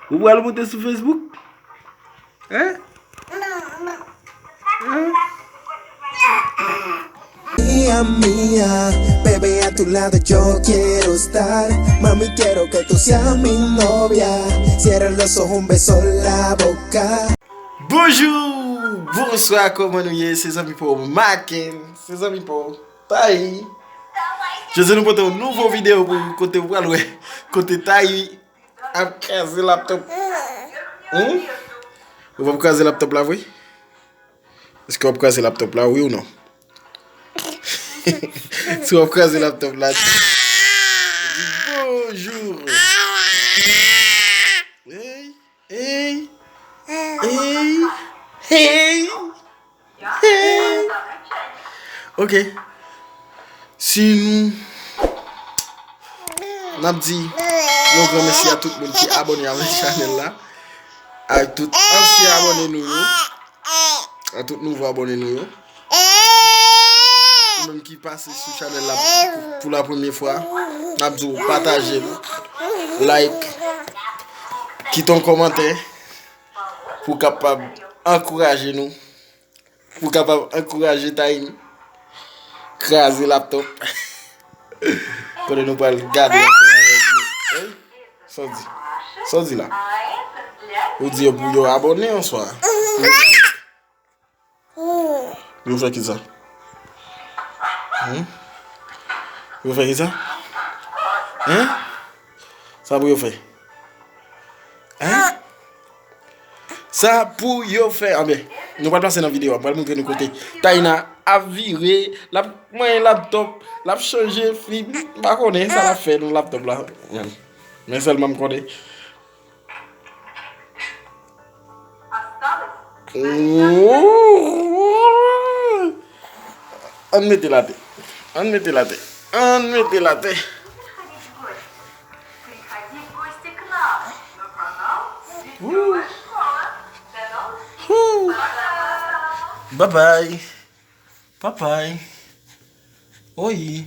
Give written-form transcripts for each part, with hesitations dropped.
Vous pouvez le monter sur Facebook? Hein? Hein? Mía, bebé, a tu lado yo quiero estar. Mami, quiero que tú seas mi novia. Cierra los ojos, un beso en la boca. Bonjour, bonsoir, comment nous y c'est amis pour Macken, c'est amis pour Taï. Je sais nous pour une nouvelle vidéo pour côté voilà, côté Taï a casé laptop. Vous va casser laptop là, oui? Est-ce qu'on va casser laptop là, oui ou non? Si on va casser laptop là, bonjour. Hey, hey, hey, hey, hey. Ok. Si nous avons dit, un grand merci à tout le monde qui est abonné à notre chaîne là, à tout ancien abonné nous, à tout nouveau abonné nous, même qui passe sur la chaîne là pour la première fois, nous avons dit partagez, like, quittez un commentaire pour capable encourager nous, pour capable encourager Taïm, craser laptop. Quand nous pas regarder avec nous. Ça dit là. Vous dites pour vous abonner en soi. Vous faites qui ça? Vous faites qui ça? Hein? Ça pour vous faire? Hein? Ça pour vous faire. Ah bien, nous allons passer dans la vidéo. On va montrer de côté. Taïna a viré la laptop, l'a changé film. Pas connaît ça l'a fait dans laptop là. Mais seulement me connaît. On mettez la tête. On mettez la tête. On mettez la tête. Bye bye. Bye bye. Oi.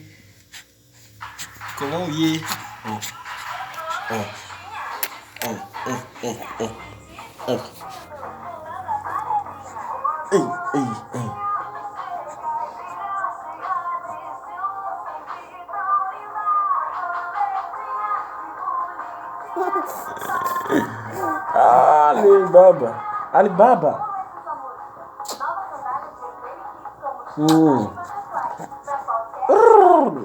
Comment y est? Oh. Oh. Oh. Oh. Oh. Oh. Oh. Hey. Hey. Hey. Alibaba. Alibaba.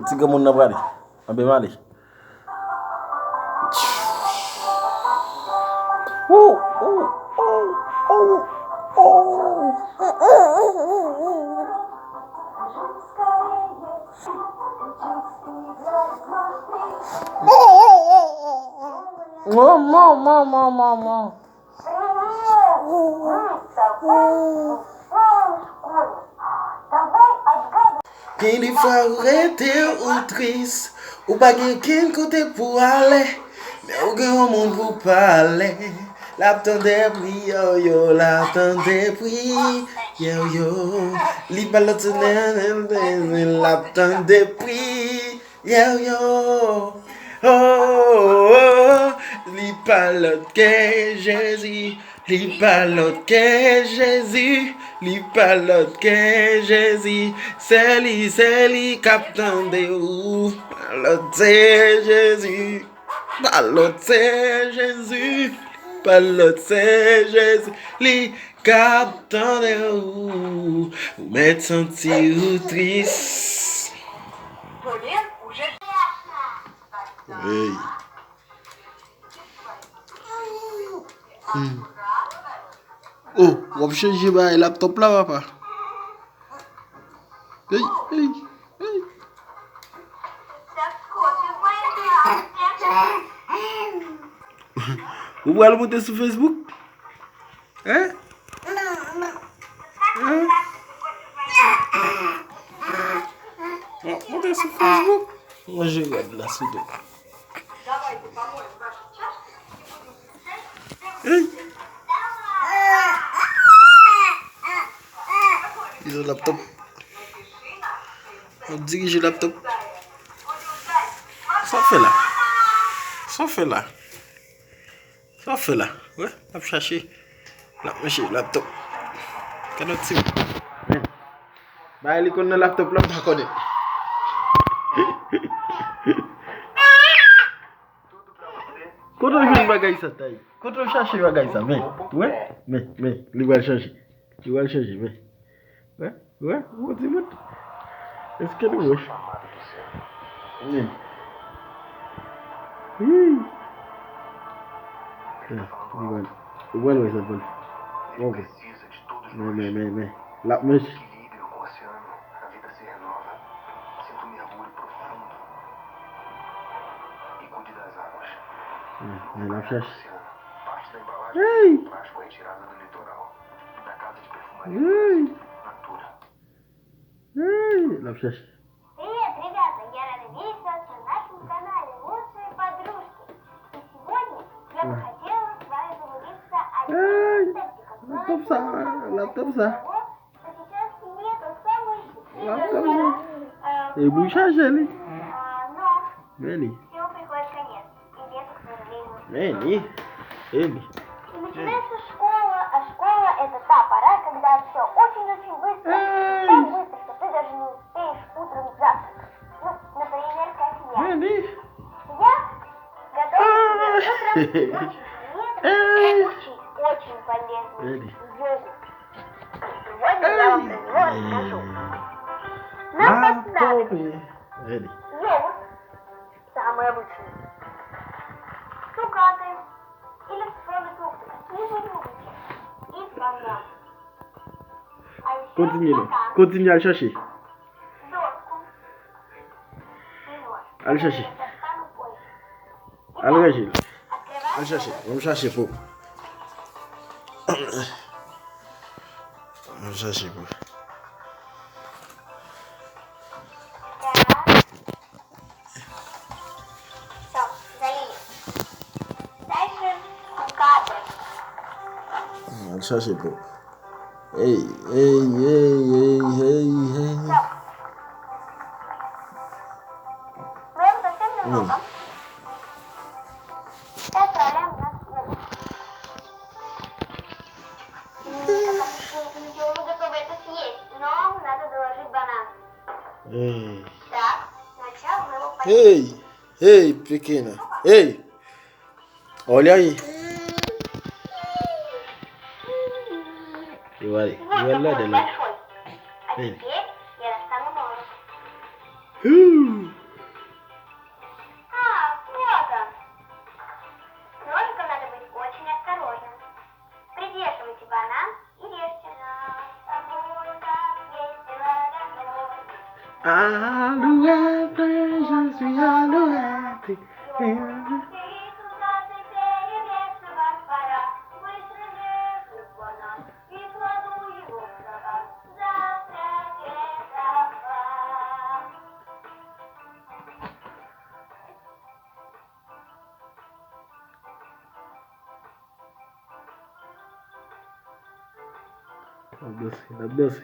Tiga mun na bari. Abe mali. Mama. Quem lhe fala teu ou triste, o bagulho quem côté pour aller, mais aucun monde pour parler. L'absent des prix, yo yo, l'absent des prix, yo yo. Li balote l'absent des prix, yo yo. Oh, li balote que Jésus, li balote que Jésus, li balote que Jésus, c'est lui captain de ou, balote Jésus, balote Jésus. Balote Jésus, li captain de ou mettre sentir ou triste. Hey. Oh, on va changer le laptop là, papa. Hey. Vous pouvez le monter sur Facebook? Hein? Hein? Monter sur Facebook? Moi je regarde la suite. Hey! Ils ont le laptop. On dirige le laptop. Ça fait là. Ça fait là. Ouais, on va chercher. Là, monsieur, laptop. Can see. Bah, il est laptop là, pas connaître. Quand on joue bagay ça taille. Quand on cherche bagay ça, mais il va le chercher. Tu vas le chercher, mais. Ouais, est-ce que nous ouais. Oui. Igual vai ser bom. Ok. Me. Lá, mas. Equilíbrio com o oceano, a vida se renova. Sinto um mergulho profundo. E cuide das águas. Lá, fecha. Parte da embalagem de plástico retirada do litoral. Da casa de perfumaria. Natura. Lá, fecha. Привет, ребята! Я рада видеться на нашем канале «Лучшие подружки». И сегодня я бы хотела с вами поделиться одним рецептиком. Laptop ça. Что сейчас нету самой Laptop ça. Et vous chargez lui. но Мели. всему приходит конец. И лето, к сожалению. Мели. Эли. И начинается школа, а школа это та пора, когда все очень-очень быстро. Так быстро, что ты даже не успеешь утром завтракать. Ну, например, как я. Мели. Я готовлю себе утром очень полезный йогурт. Сегодня я вам про него расскажу. Нам понадобится Эли. йогурт, самый обычный, цукаты или сушеные фрукты, какие вы любите, и банан. А еще стакан, Continue à chercher. доску и нож. Allez chercher. Достану позже. Allez, Gilles. Открываем. Allez chercher. Vamos chercher pour. Vamos chercher pour. Все, залили. Дальше цукаты. Allez chercher pour. Hey. Все. Берем совсем немного. И отправляем на стол. Мы готовы это съесть, но надо доложить банан. Hey. Так, сначала мы его поедим. Ei, pequena. Ei. Olha aí. E vai Вот lá такой de lá. большой. А Эй. теперь я достану нож. Вот он. С ножиком надо быть очень осторожным. Придерживайте банан и режьте. Alouette, je suis alouette. La doce.